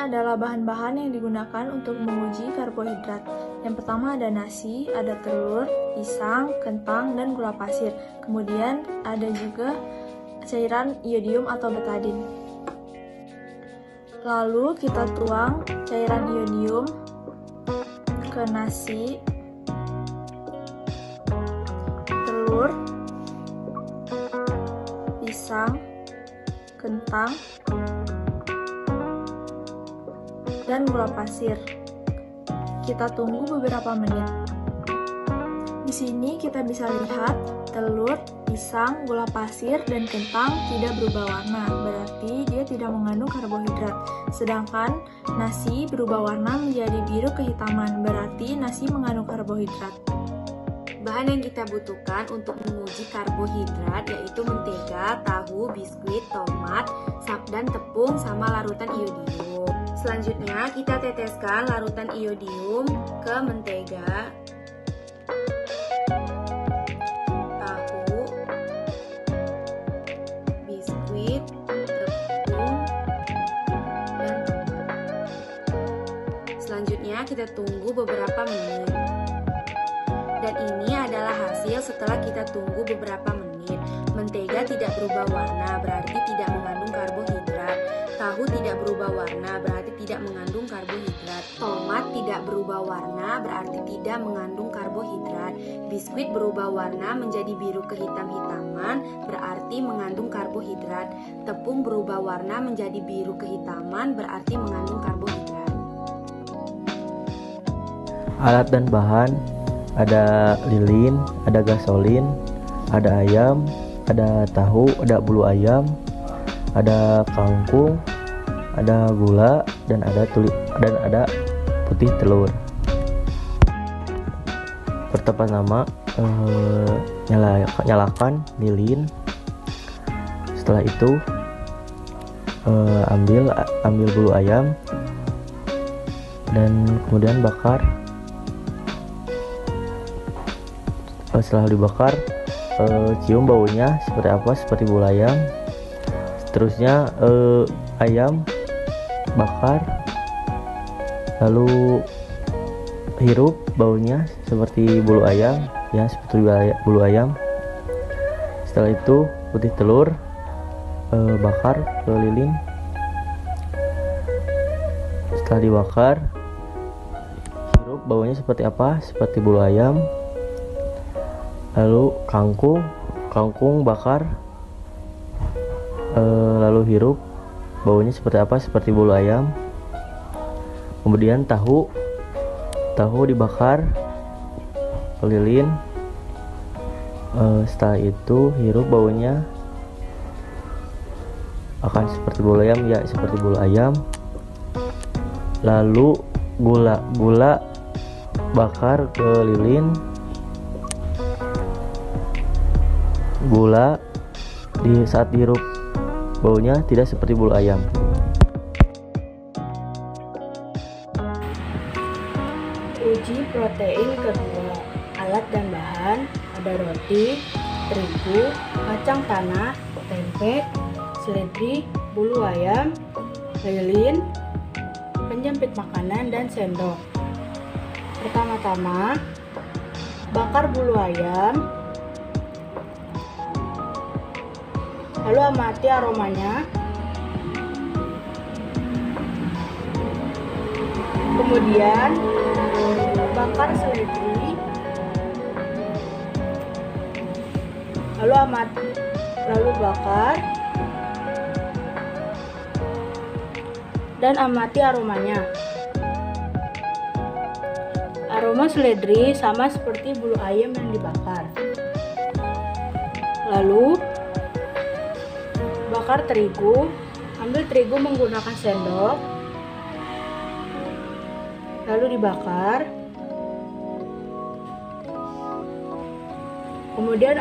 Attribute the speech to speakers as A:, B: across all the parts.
A: adalah bahan-bahan yang digunakan untuk menguji karbohidrat. Yang pertama ada nasi, ada telur, pisang, kentang, dan gula pasir. Kemudian ada juga cairan iodium atau betadin. Lalu kita tuang cairan iodium ke nasi, telur, pisang, kentang, dan gula pasir. Kita tunggu beberapa menit. Di sini kita bisa lihat telur, pisang, gula pasir, dan kentang tidak berubah warna, berarti dia tidak mengandung karbohidrat. Sedangkan nasi berubah warna menjadi biru kehitaman, berarti nasi mengandung karbohidrat.
B: Bahan yang kita butuhkan untuk menguji karbohidrat yaitu mentega, tahu, biskuit, tomat, dan tepung sama larutan iodium. Selanjutnya kita teteskan larutan iodium ke mentega, tahu, biskuit, tepung, dan tomat. Selanjutnya kita tunggu beberapa menit. Dan ini adalah hasil setelah kita tunggu beberapa menit. Mentega tidak berubah warna, berarti tidak mengandung karbohidrat. Tahu tidak berubah warna, berarti tidak mengandung karbohidrat. Tomat tidak berubah warna, berarti tidak mengandung karbohidrat. Biskuit berubah warna menjadi biru kehitam-hitaman, berarti mengandung karbohidrat. Tepung berubah warna menjadi biru kehitaman, berarti mengandung karbohidrat.
C: Alat dan bahan: ada lilin, ada gasolin, ada ayam, ada tahu, ada bulu ayam, ada kangkung, ada gula, dan ada putih telur. Pertama-tama nyalakan lilin. Setelah itu ambil bulu ayam dan kemudian bakar. Setelah dibakar, cium baunya seperti apa, seperti bulu ayam. Seterusnya ayam bakar, lalu hirup baunya seperti bulu ayam, ya seperti bulu ayam. Setelah itu putih telur bakar ke lilin. Setelah dibakar, hirup baunya seperti apa, seperti bulu ayam. Lalu kangkung bakar, lalu hirup baunya seperti apa, seperti bulu ayam. Kemudian tahu dibakar ke lilin. Setelah itu hirup baunya akan seperti bulu ayam, ya seperti bulu ayam. Lalu gula bakar ke lilin. Gula saat dihirup baunya tidak seperti bulu ayam.
D: Uji protein kedua. Alat dan bahan: ada roti, terigu, kacang tanah, tempe, seledri, bulu ayam, lilin, penjepit makanan, dan sendok. Pertama-tama, bakar bulu ayam, lalu amati aromanya. Kemudian bakar seledri, lalu bakar dan amati aromanya. Aroma seledri sama seperti bulu ayam yang dibakar. Lalu bakar terigu, ambil terigu menggunakan sendok, lalu dibakar. Kemudian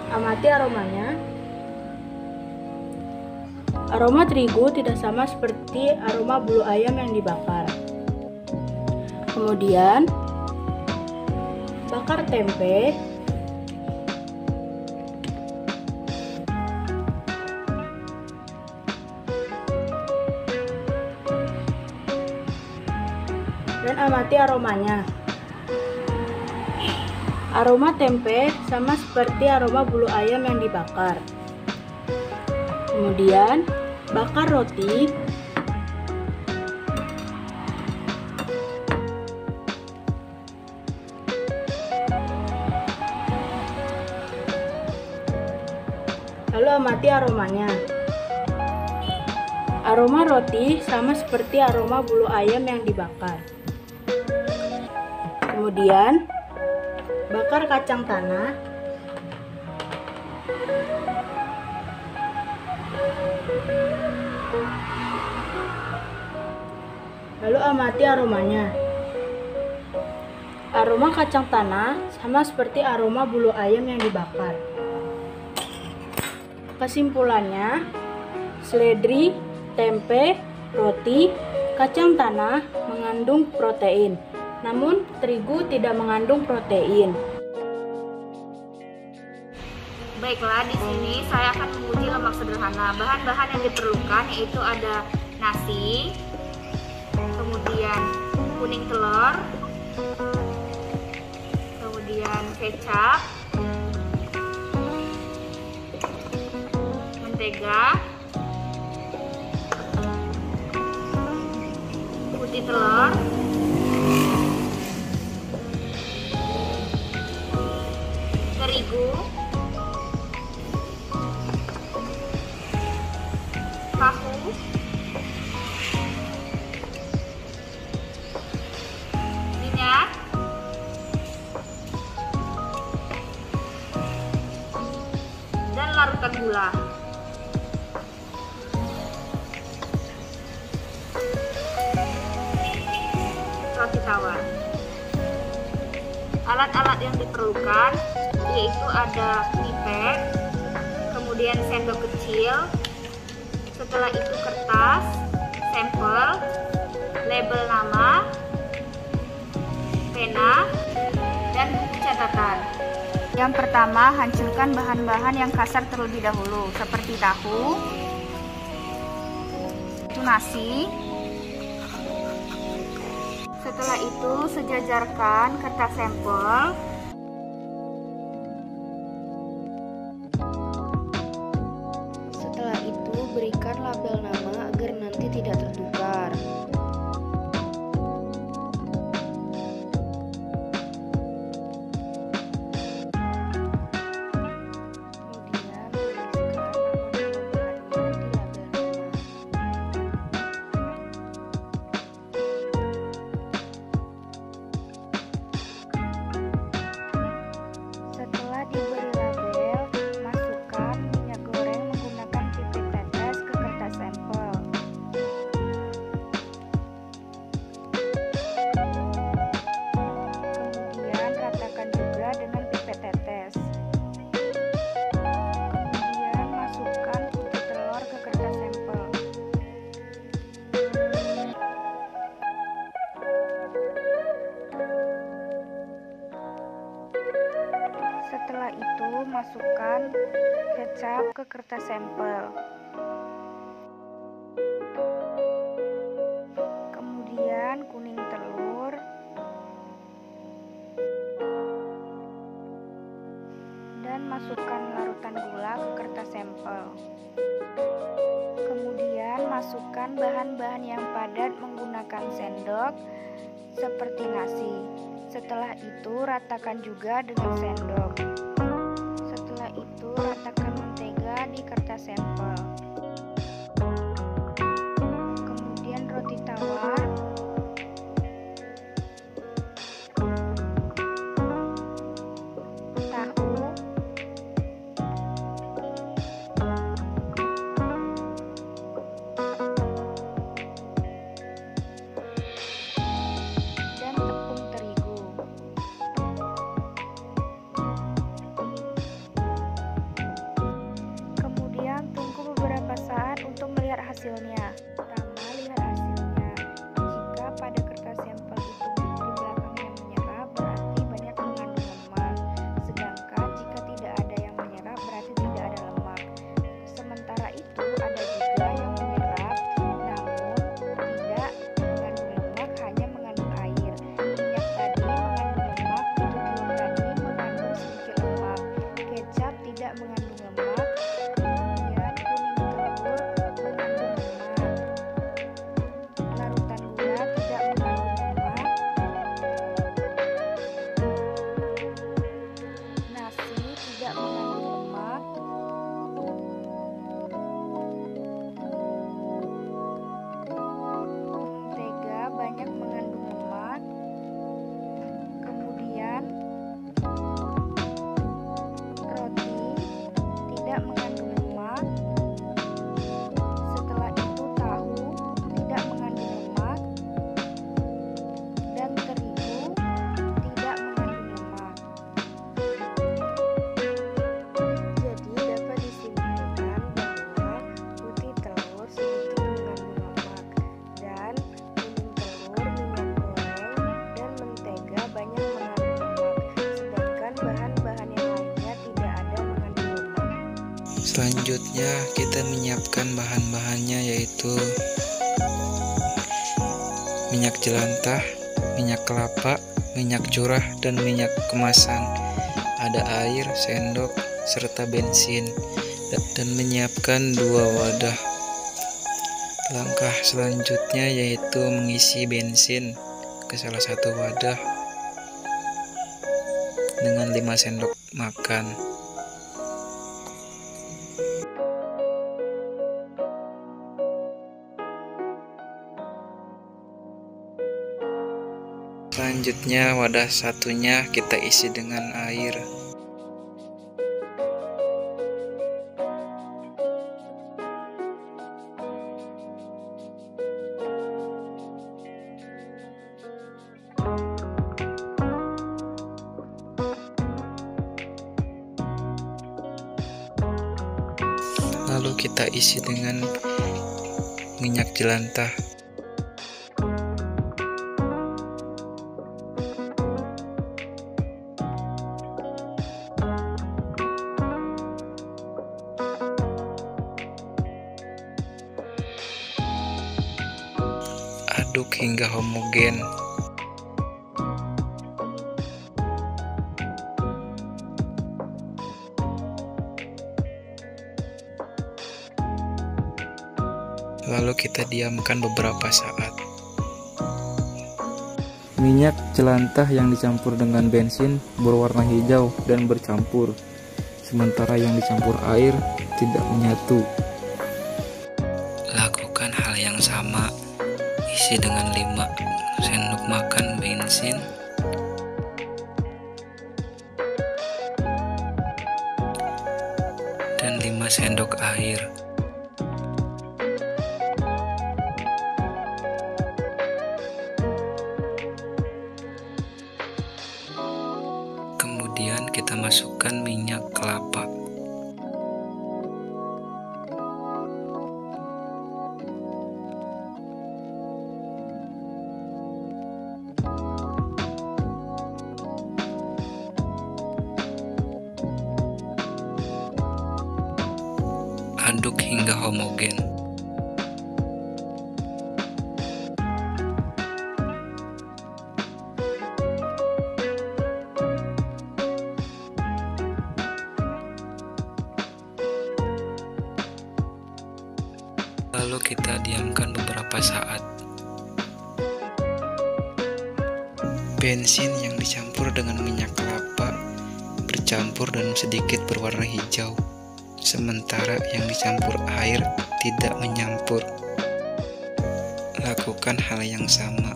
D: amati aromanya. Aroma terigu tidak sama seperti aroma bulu ayam yang dibakar. Kemudian bakar tempe, amati aromanya. Aroma tempe sama seperti aroma bulu ayam yang dibakar. Kemudian, bakar roti. Lalu amati aromanya. Aroma roti sama seperti aroma bulu ayam yang dibakar. Kemudian, bakar kacang tanah. Lalu amati aromanya. Aroma kacang tanah sama seperti aroma bulu ayam yang dibakar. Kesimpulannya, seledri, tempe, roti, kacang tanah mengandung protein, namun terigu tidak mengandung protein.
B: Baiklah, di sini saya akan menguji lemak sederhana. Bahan-bahan yang diperlukan yaitu ada nasi, kemudian kuning telur, kemudian kecap, mentega, putih telur, terigu, tahu, minyak, dan larutan gula. Roti tawar. Alat-alat yang diperlukan yaitu ada pipet, kemudian sendok kecil, setelah itu kertas, sampel, label nama, pena, dan buku catatan. Yang pertama, hancurkan bahan-bahan yang kasar terlebih dahulu, seperti tahu, itu nasi. Setelah itu, sejajarkan kertas sampel. Setelah itu, berikan label nama agar nanti tidak tertukar. Kemudian, tuliskan nama di label nama. Setelah diberi label, masukkan minyak goreng menggunakan pipet tetes ke kertas sampel. Kemudian ratakan juga dengan pipet tetes. Kemudian masukkan putih telur ke kertas sampel. Setelah itu, masukkan kecap ke kertas sampel. Kemudian kuning telur, dan masukkan larutan gula ke kertas sampel. Kemudian masukkan bahan-bahan yang padat menggunakan sendok seperti nasi. Setelah itu ratakan juga dengan sendok. Setelah itu ratakan mentega di kertas sampel. Kemudian roti tawar, tahu, dan tepung terigu. Kemudian
E: Selanjutnya kita menyiapkan bahan-bahannya, yaitu minyak jelantah, minyak kelapa, minyak curah, dan minyak kemasan. Ada air sendok serta bensin, dan menyiapkan 2 wadah. Langkah selanjutnya yaitu mengisi bensin ke salah satu wadah dengan 5 sendok makan. Selanjutnya wadah satunya kita isi dengan air. Lalu kita isi dengan minyak jelantah. Aduk hingga homogen. Lalu kita diamkan beberapa saat. Minyak jelantah yang dicampur dengan bensin berwarna hijau dan bercampur, sementara yang dicampur air tidak menyatu. Lakukan hal yang sama, isi dengan 5 sendok makan bensin, dan 5 sendok air. Kemudian kita masukkan minyak kelapa. Aduk hingga homogen. Lalu kita diamkan beberapa saat. Bensin yang dicampur dengan minyak kelapa bercampur dan sedikit berwarna hijau, sementara yang dicampur air tidak menyampur. Lakukan hal yang sama.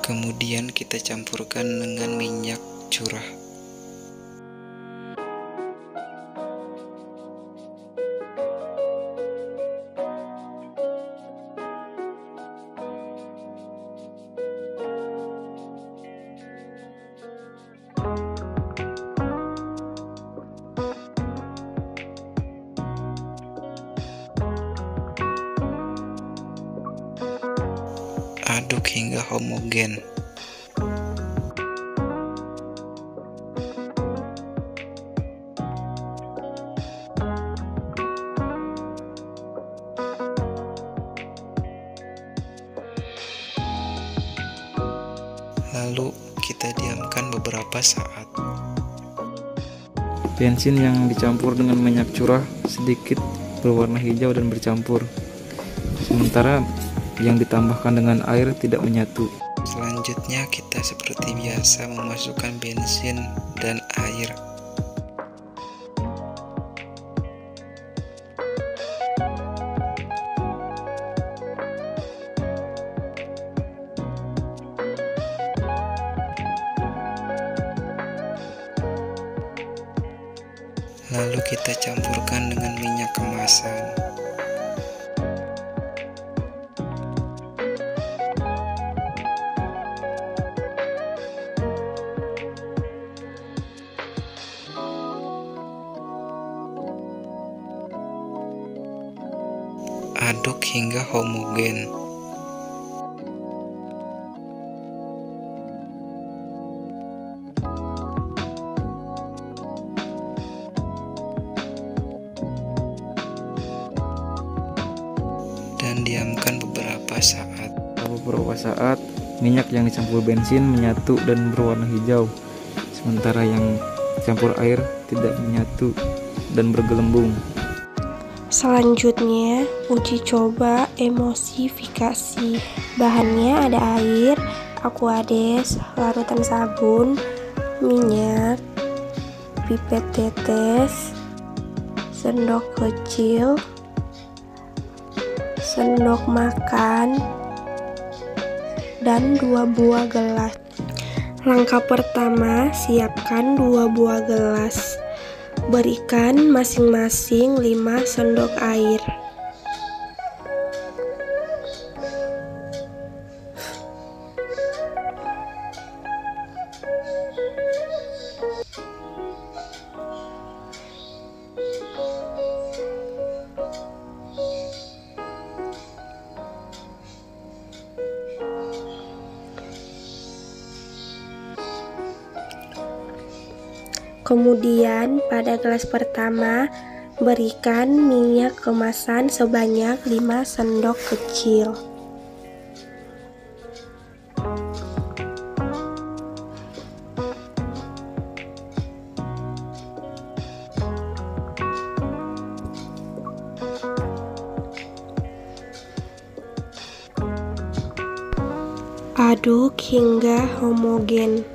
E: Kemudian kita campurkan dengan minyak curah. Aduk hingga homogen. Lalu kita diamkan beberapa saat. Bensin yang dicampur dengan minyak curah sedikit berwarna hijau dan bercampur, sementara yang ditambahkan dengan air tidak menyatu. Selanjutnya kita seperti biasa memasukkan bensin dan air. Lalu kita campurkan dengan minyak kemasan. Aduk hingga homogen. Dan diamkan beberapa saat.
F: Beberapa saat, minyak yang dicampur bensin menyatu dan berwarna hijau, sementara yang dicampur air tidak menyatu dan bergelembung.
G: Selanjutnya, uji coba emulsifikasi. Bahannya ada air, aquades, larutan sabun, minyak, pipet tetes, sendok kecil, sendok makan, dan 2 buah gelas. Langkah pertama, siapkan 2 buah gelas. Berikan masing-masing 5 sendok air. Kemudian pada gelas pertama, berikan minyak kemasan sebanyak 5 sendok kecil. Aduk hingga homogen.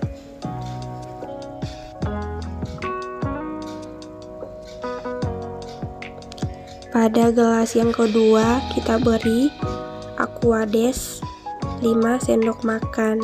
G: Pada gelas yang kedua, kita beri aquades 5 sendok makan.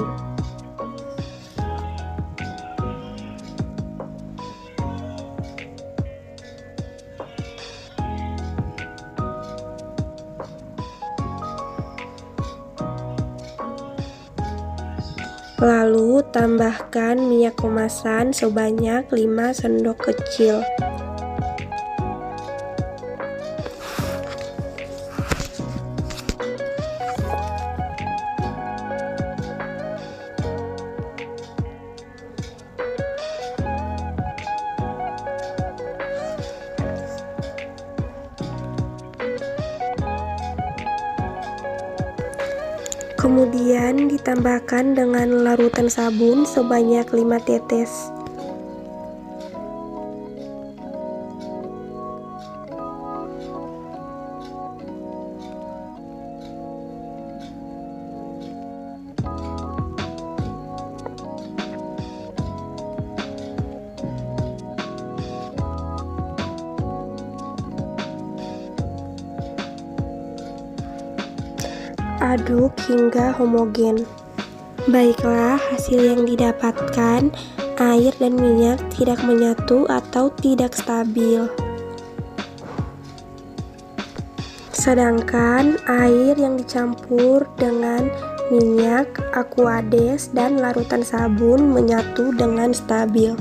G: Lalu tambahkan minyak kemasan sebanyak 5 sendok kecil. Kemudian ditambahkan dengan larutan sabun sebanyak 5 tetes. Aduk hingga homogen. Baiklah, hasil yang didapatkan, air dan minyak tidak menyatu atau tidak stabil. Sedangkan air yang dicampur dengan minyak, aquades, dan larutan sabun menyatu dengan stabil.